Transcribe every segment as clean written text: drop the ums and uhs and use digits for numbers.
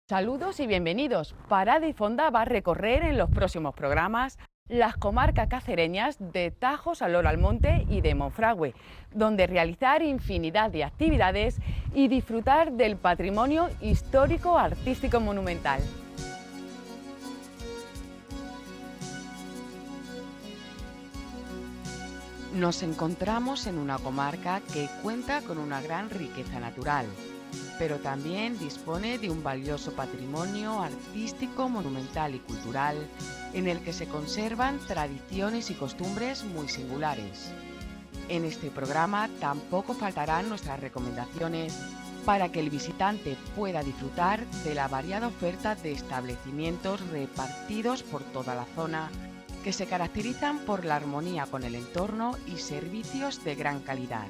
Saludos y bienvenidos. Parada y Fonda va a recorrer en los próximos programas las comarcas cacereñas de Tajo, Salor al Monte y de Monfragüe, donde realizar infinidad de actividades y disfrutar del patrimonio histórico, artístico, monumental. Nos encontramos en una comarca que cuenta con una gran riqueza natural, pero también dispone de un valioso patrimonio artístico, monumental y cultural, en el que se conservan tradiciones y costumbres muy singulares. En este programa tampoco faltarán nuestras recomendaciones para que el visitante pueda disfrutar de la variada oferta de establecimientos repartidos por toda la zona, que se caracterizan por la armonía con el entorno y servicios de gran calidad.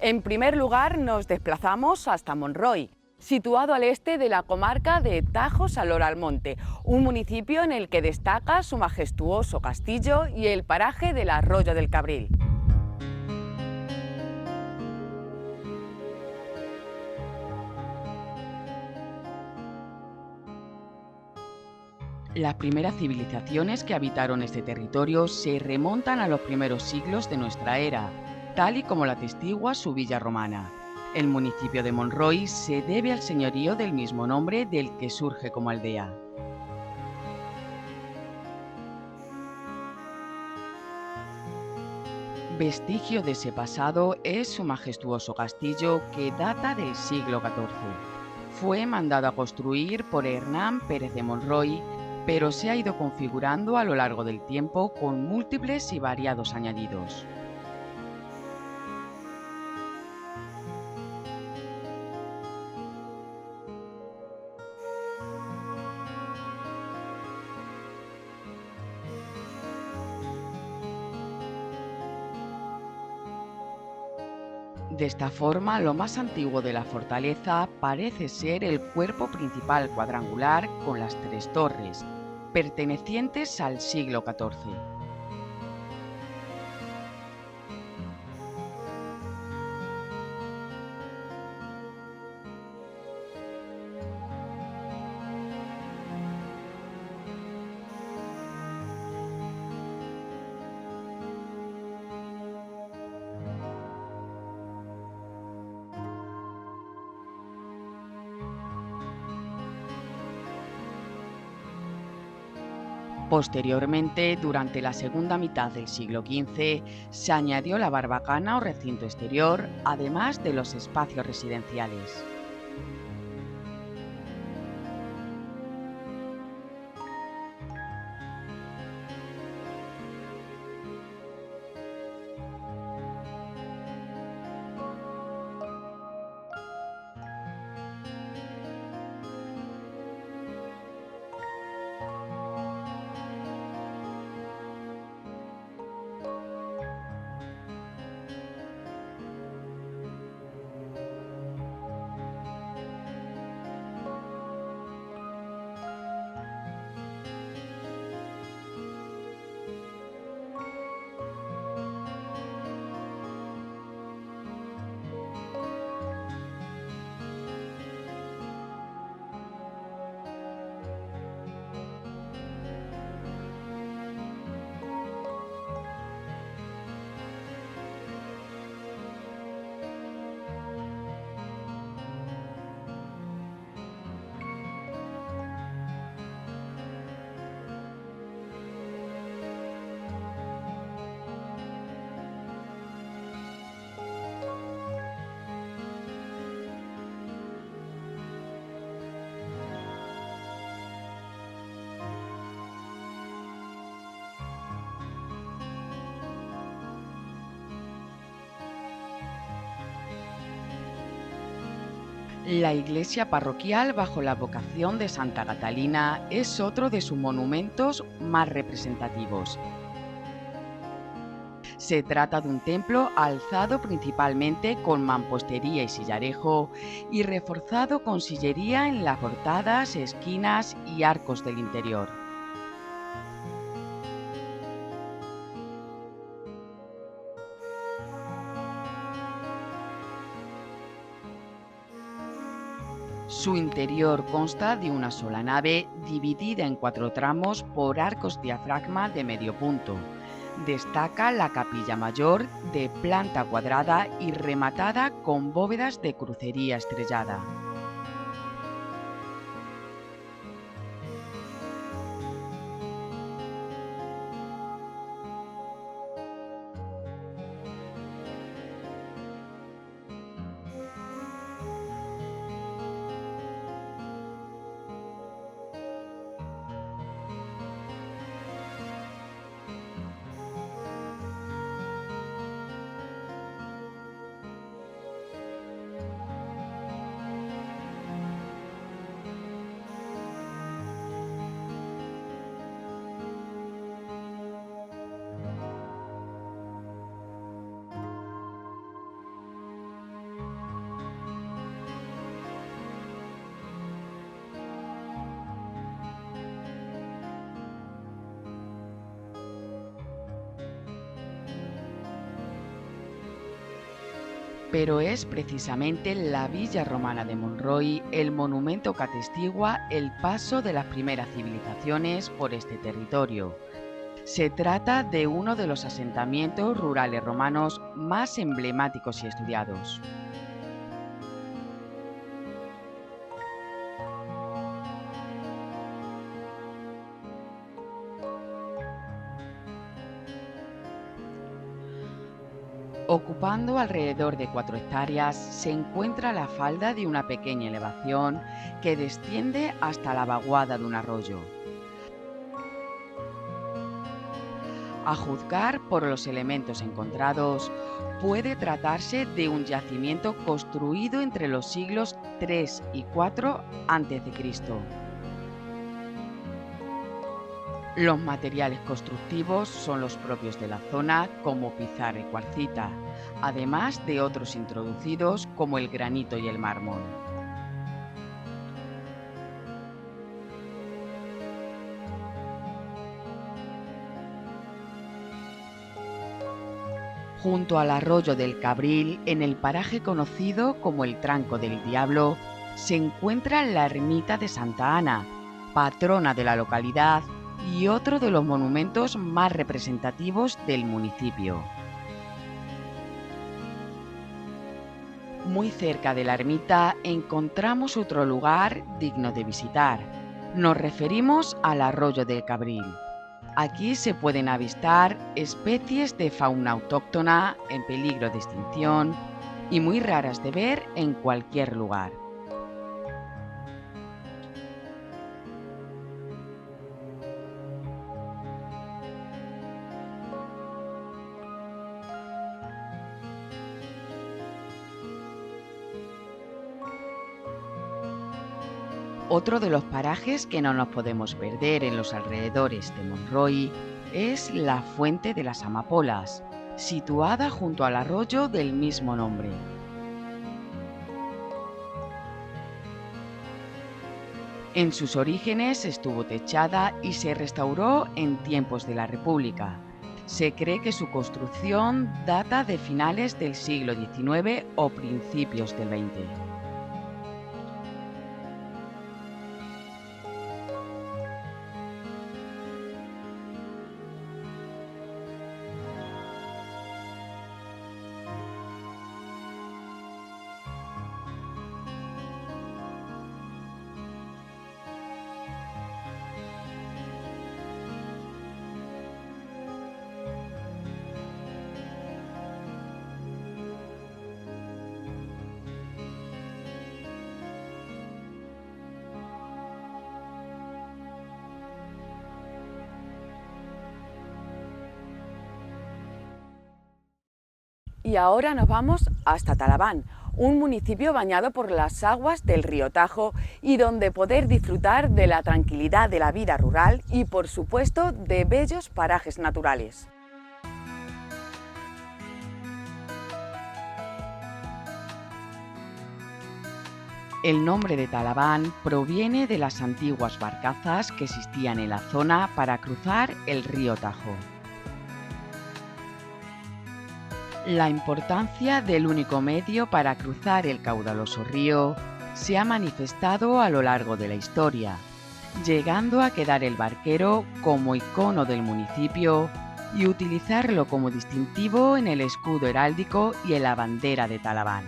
En primer lugar, nos desplazamos hasta Monroy, situado al este de la comarca de Tajo, Salor al Monte, un municipio en el que destaca su majestuoso castillo y el paraje del Arroyo del Cabril. Las primeras civilizaciones que habitaron este territorio se remontan a los primeros siglos de nuestra era, tal y como la atestigua su villa romana. El municipio de Monroy se debe al señorío del mismo nombre del que surge como aldea. Vestigio de ese pasado es su majestuoso castillo que data del siglo XIV. Fue mandado a construir por Hernán Pérez de Monroy, pero se ha ido configurando a lo largo del tiempo con múltiples y variados añadidos. De esta forma, lo más antiguo de la fortaleza parece ser el cuerpo principal cuadrangular con las tres torres, pertenecientes al siglo XIV. Posteriormente, durante la segunda mitad del siglo XV, se añadió la barbacana o recinto exterior, además de los espacios residenciales. La iglesia parroquial bajo la advocación de Santa Catalina es otro de sus monumentos más representativos. Se trata de un templo alzado principalmente con mampostería y sillarejo y reforzado con sillería en las portadas, esquinas y arcos del interior. Su interior consta de una sola nave dividida en 4 tramos por arcos diafragma de medio punto. Destaca la capilla mayor de planta cuadrada y rematada con bóvedas de crucería estrellada. Pero es precisamente la villa romana de Monroy el monumento que atestigua el paso de las primeras civilizaciones por este territorio. Se trata de uno de los asentamientos rurales romanos más emblemáticos y estudiados. Ocupando alrededor de 4 hectáreas, se encuentra la falda de una pequeña elevación que desciende hasta la vaguada de un arroyo. A juzgar por los elementos encontrados, puede tratarse de un yacimiento construido entre los siglos III y IV a.C. Los materiales constructivos son los propios de la zona, como pizarra y cuarcita, además de otros introducidos como el granito y el mármol. Junto al arroyo del Cabril, en el paraje conocido como el Tranco del Diablo, se encuentra la ermita de Santa Ana, patrona de la localidad y otro de los monumentos más representativos del municipio. Muy cerca de la ermita encontramos otro lugar digno de visitar. Nos referimos al arroyo del Cabril. Aquí se pueden avistar especies de fauna autóctona en peligro de extinción y muy raras de ver en cualquier lugar. Otro de los parajes que no nos podemos perder en los alrededores de Monroy es la Fuente de las Amapolas, situada junto al arroyo del mismo nombre. En sus orígenes estuvo techada y se restauró en tiempos de la República. Se cree que su construcción data de finales del siglo XIX o principios del XX. Y ahora nos vamos hasta Talaván, un municipio bañado por las aguas del río Tajo y donde poder disfrutar de la tranquilidad de la vida rural y, por supuesto, de bellos parajes naturales. El nombre de Talaván proviene de las antiguas barcazas que existían en la zona para cruzar el río Tajo. La importancia del único medio para cruzar el caudaloso río se ha manifestado a lo largo de la historia, llegando a quedar el barquero como icono del municipio y utilizarlo como distintivo en el escudo heráldico y en la bandera de Talaván.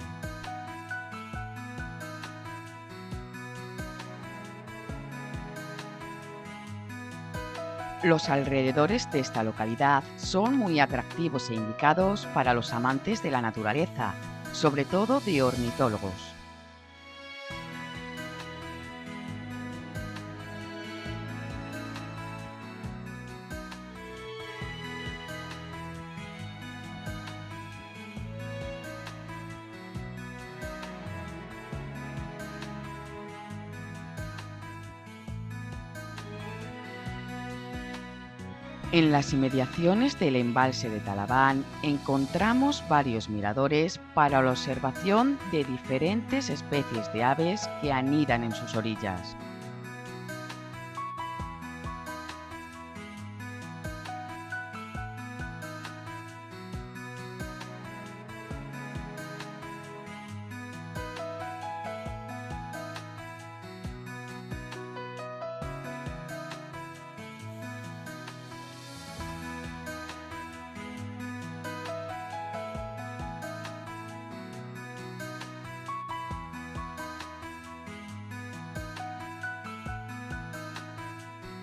Los alrededores de esta localidad son muy atractivos e indicados para los amantes de la naturaleza, sobre todo de ornitólogos. En las inmediaciones del embalse de Talaván encontramos varios miradores para la observación de diferentes especies de aves que anidan en sus orillas.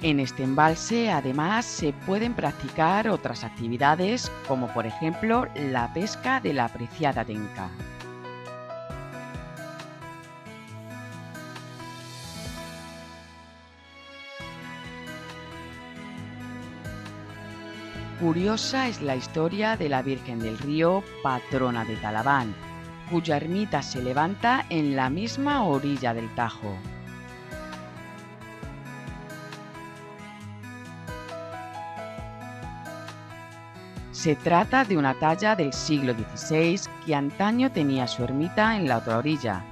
En este embalse además se pueden practicar otras actividades como por ejemplo la pesca de la apreciada tenca. Curiosa es la historia de la Virgen del Río, patrona de Talaván, cuya ermita se levanta en la misma orilla del Tajo. Se trata de una talla del siglo XVI que antaño tenía su ermita en la otra orilla.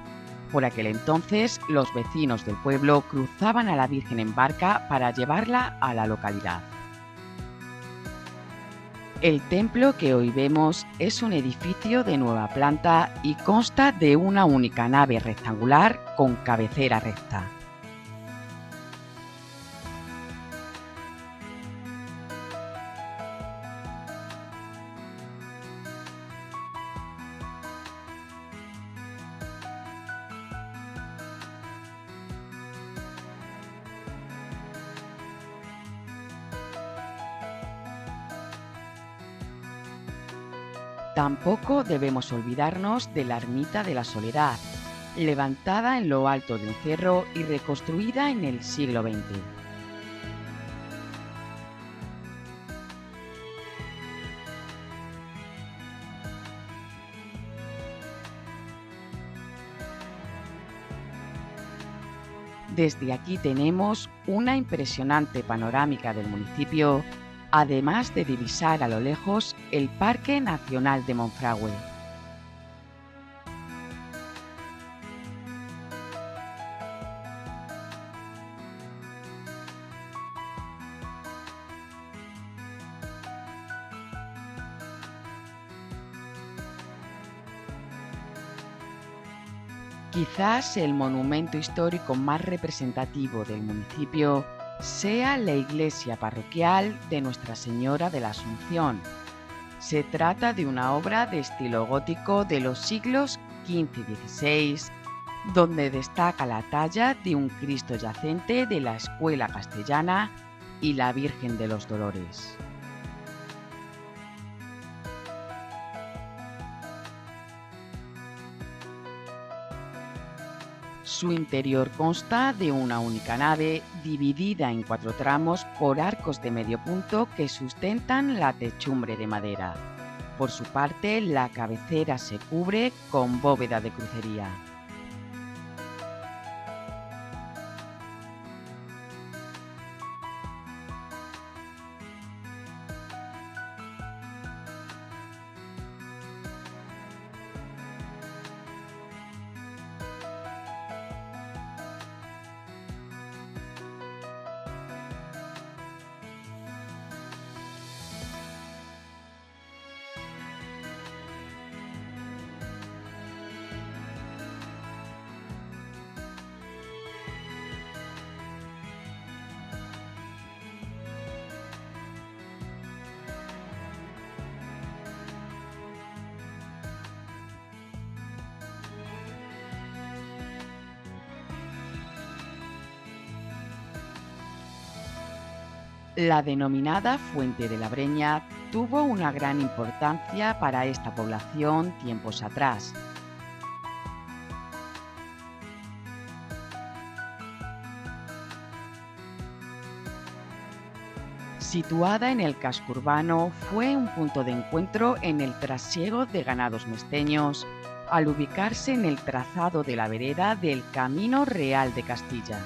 Por aquel entonces, los vecinos del pueblo cruzaban a la Virgen en barca para llevarla a la localidad. El templo que hoy vemos es un edificio de nueva planta y consta de una única nave rectangular con cabecera recta. Tampoco debemos olvidarnos de la Ermita de la Soledad, levantada en lo alto de un cerro y reconstruida en el siglo XX. Desde aquí tenemos una impresionante panorámica del municipio, además de divisar a lo lejos el Parque Nacional de Monfragüe. Quizás el monumento histórico más representativo del municipio sea la iglesia parroquial de Nuestra Señora de la Asunción. Se trata de una obra de estilo gótico de los siglos XV y XVI, donde destaca la talla de un Cristo yacente de la Escuela Castellana y la Virgen de los Dolores. Su interior consta de una única nave dividida en 4 tramos por arcos de medio punto que sustentan la techumbre de madera. Por su parte, la cabecera se cubre con bóveda de crucería. La denominada Fuente de la Breña tuvo una gran importancia para esta población tiempos atrás. Situada en el casco urbano, fue un punto de encuentro en el trasiego de ganados mesteños, al ubicarse en el trazado de la vereda del Camino Real de Castilla.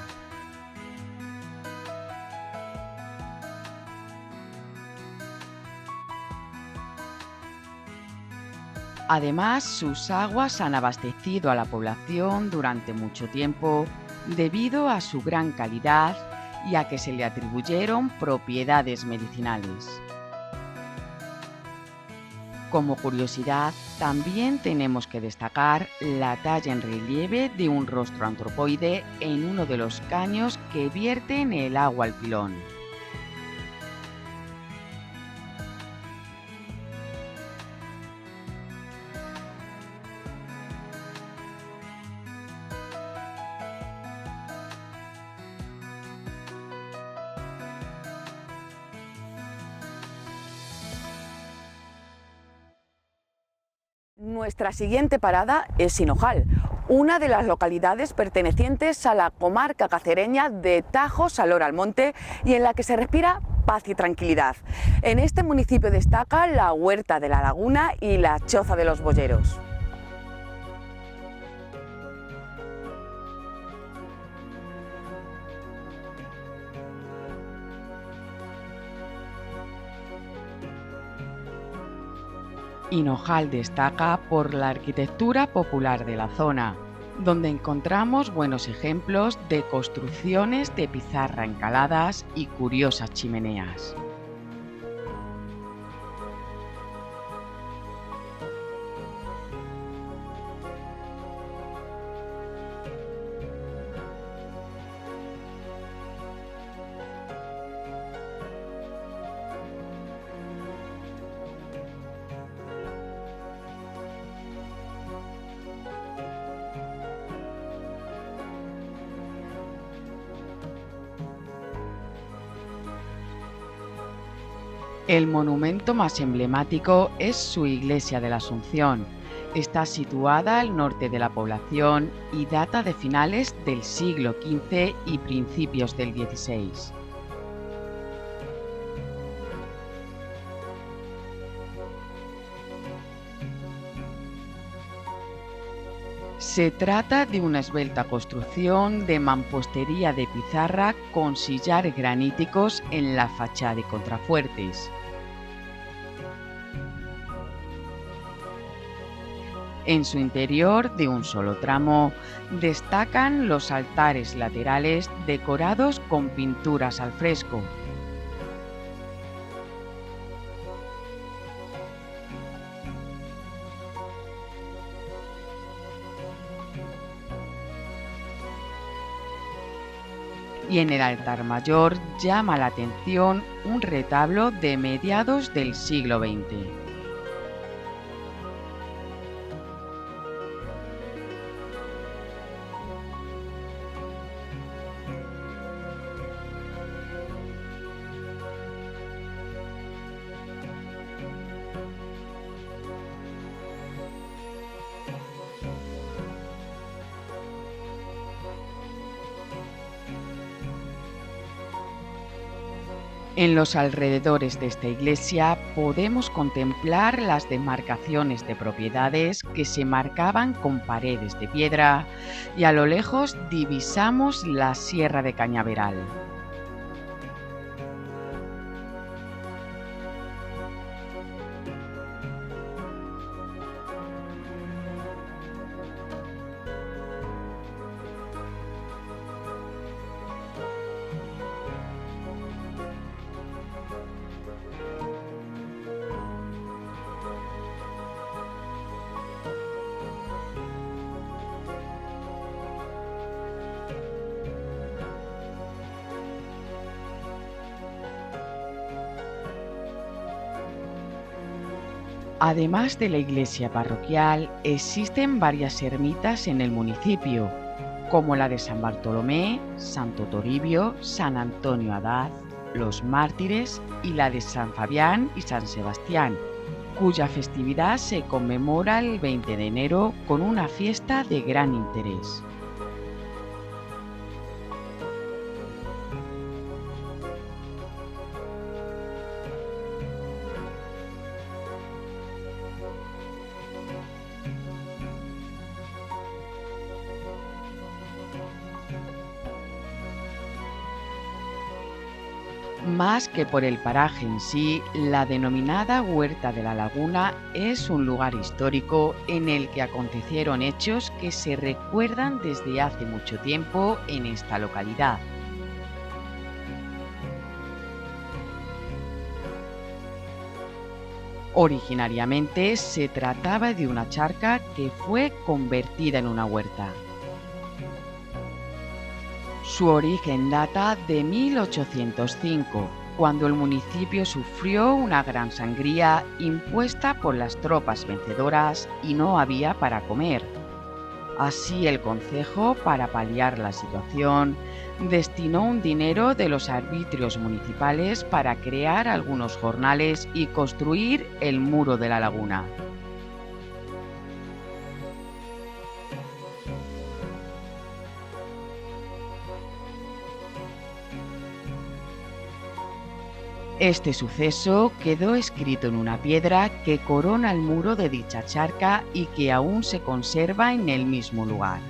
Además, sus aguas han abastecido a la población durante mucho tiempo debido a su gran calidad y a que se le atribuyeron propiedades medicinales. Como curiosidad, también tenemos que destacar la talla en relieve de un rostro antropoide en uno de los caños que vierten el agua al pilón. Nuestra siguiente parada es Hinojal, una de las localidades pertenecientes a la comarca cacereña de Tajo-Salor-Almonte y en la que se respira paz y tranquilidad. En este municipio destaca la Huerta de la Laguna y la Choza de los Boyeros. Hinojal destaca por la arquitectura popular de la zona, donde encontramos buenos ejemplos de construcciones de pizarra encaladas y curiosas chimeneas. El monumento más emblemático es su iglesia de la Asunción. Está situada al norte de la población y data de finales del siglo XV y principios del XVI. Se trata de una esbelta construcción de mampostería de pizarra con sillares graníticos en la fachada y contrafuertes. En su interior, de un solo tramo, destacan los altares laterales decorados con pinturas al fresco. Y en el altar mayor llama la atención un retablo de mediados del siglo XX. En los alrededores de esta iglesia podemos contemplar las demarcaciones de propiedades que se marcaban con paredes de piedra y a lo lejos divisamos la Sierra de Cañaveral. Además de la iglesia parroquial, existen varias ermitas en el municipio, como la de San Bartolomé, Santo Toribio, San Antonio Abad, los Mártires y la de San Fabián y San Sebastián, cuya festividad se conmemora el 20 de enero con una fiesta de gran interés. Más que por el paraje en sí, la denominada Huerta de la Laguna es un lugar histórico en el que acontecieron hechos que se recuerdan desde hace mucho tiempo en esta localidad. Originariamente se trataba de una charca que fue convertida en una huerta. Su origen data de 1805, cuando el municipio sufrió una gran sangría impuesta por las tropas vencedoras y no había para comer. Así el concejo, para paliar la situación, destinó un dinero de los arbitrios municipales para crear algunos jornales y construir el muro de la laguna. Este suceso quedó escrito en una piedra que corona el muro de dicha charca y que aún se conserva en el mismo lugar.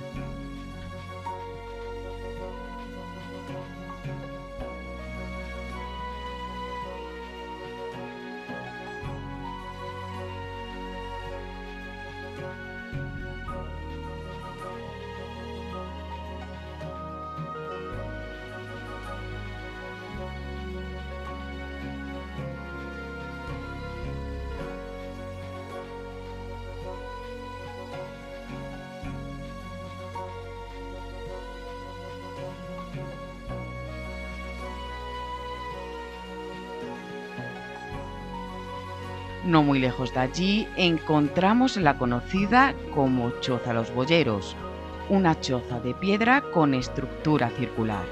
No muy lejos de allí encontramos la conocida como Choza Los Boyeros, una choza de piedra con estructura circular.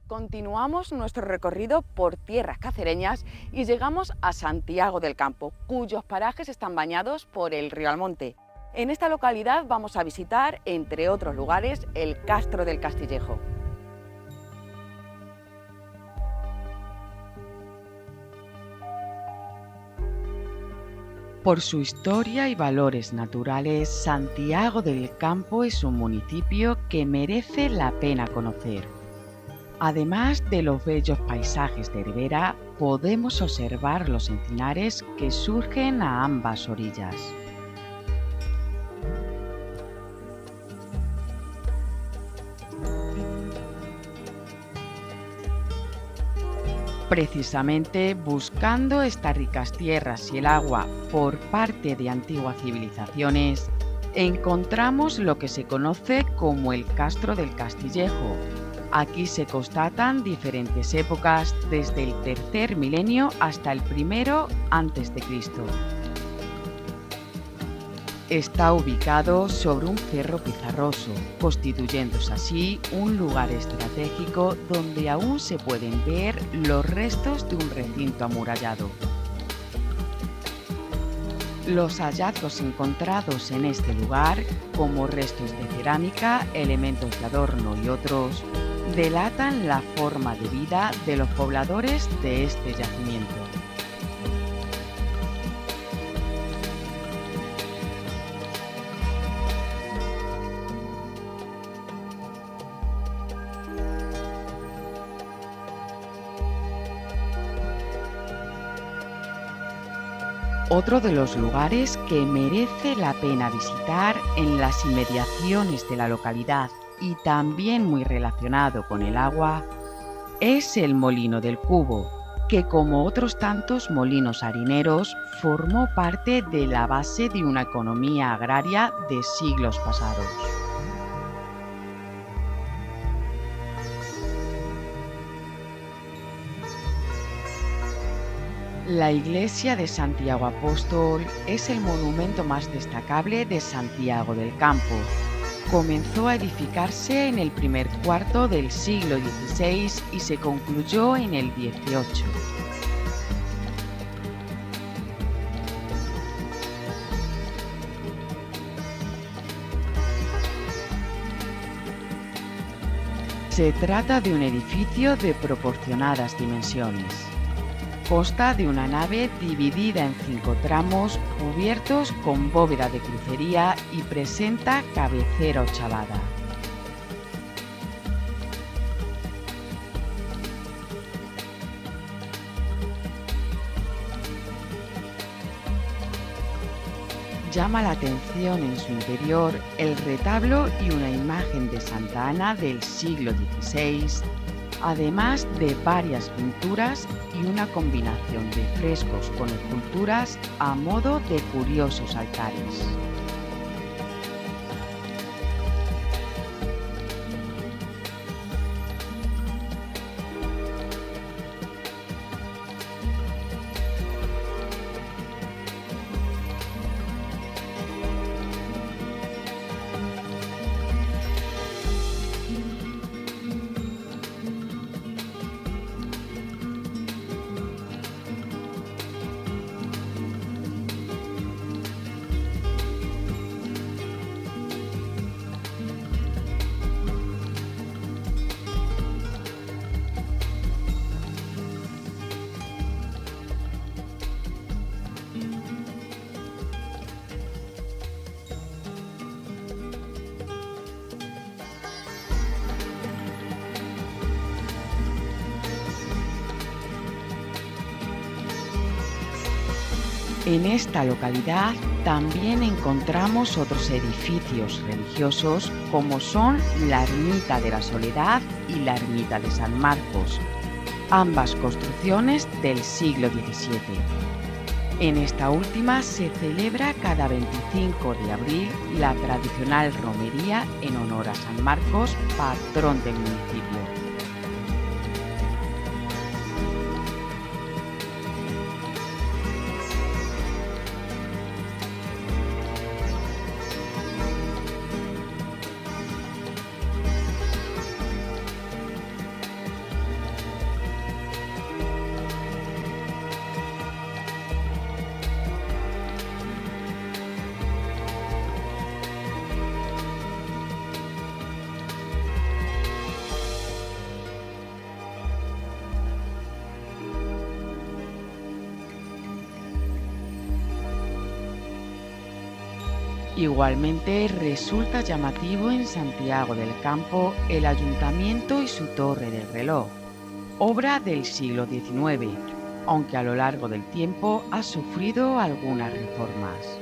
Continuamos nuestro recorrido por tierras cacereñas y llegamos a Santiago del Campo, cuyos parajes están bañados por el río Almonte. En esta localidad vamos a visitar, entre otros lugares, el Castro del Castillejo. Por su historia y valores naturales, Santiago del Campo es un municipio que merece la pena conocer. Además de los bellos paisajes de ribera, podemos observar los encinares que surgen a ambas orillas. Precisamente buscando estas ricas tierras y el agua por parte de antiguas civilizaciones, encontramos lo que se conoce como el Castro del Castillejo. Aquí se constatan diferentes épocas desde el tercer milenio hasta el primero a.C. Está ubicado sobre un cerro pizarroso, constituyéndose así un lugar estratégico donde aún se pueden ver los restos de un recinto amurallado. Los hallazgos encontrados en este lugar, como restos de cerámica, elementos de adorno y otros, delatan la forma de vida de los pobladores de este yacimiento. Otro de los lugares que merece la pena visitar en las inmediaciones de la localidad y también muy relacionado con el agua es el Molino del Cubo, que como otros tantos molinos harineros formó parte de la base de una economía agraria de siglos pasados. La iglesia de Santiago Apóstol es el monumento más destacable de Santiago del Campo. Comenzó a edificarse en el primer cuarto del siglo XVI y se concluyó en el XVIII. Se trata de un edificio de proporcionadas dimensiones. Consta de una nave dividida en 5 tramos cubiertos con bóveda de crucería y presenta cabecera ochavada. Llama la atención en su interior el retablo y una imagen de Santa Ana del siglo XVI, además de varias pinturas y una combinación de frescos con esculturas a modo de curiosos altares. En esta localidad también encontramos otros edificios religiosos como son la Ermita de la Soledad y la Ermita de San Marcos, ambas construcciones del siglo XVII. En esta última se celebra cada 25 de abril la tradicional romería en honor a San Marcos, patrón del municipio. Igualmente resulta llamativo en Santiago del Campo el ayuntamiento y su torre del reloj, obra del siglo XIX, aunque a lo largo del tiempo ha sufrido algunas reformas.